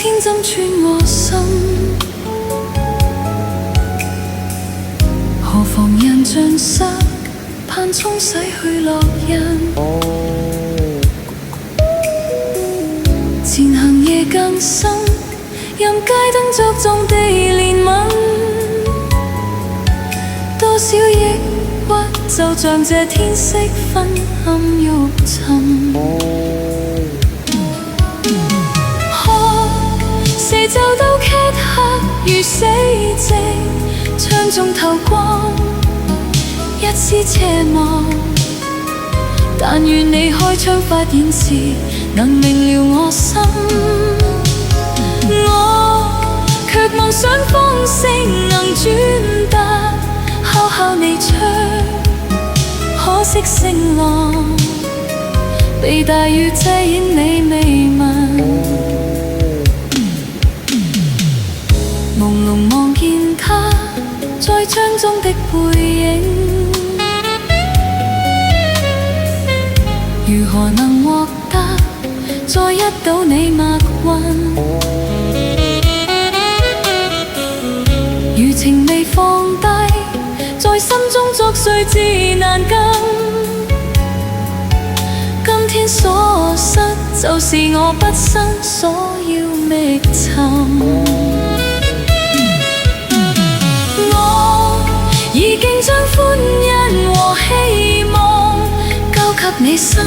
千針穿我心，何妨讓像失盼沖洗去烙印。前行夜更深，任街燈作狀地憐憫，多少抑鬱就像這天色昏暗欲沉。四周都漆黑如死寂，窗中透光一絲斜望，但願你開窗發現時能明了我心。我卻妄想風聲能轉達，敲敲你窗，可惜聲浪被大雨遮掩你未聞。朦朧望見他在窗中的背影，如何能獲得再一睹你默韻？餘情未放低，在心中作祟至難禁。今天所失，就是我畢生所要覓尋。已經將歡欣和希望交給你心。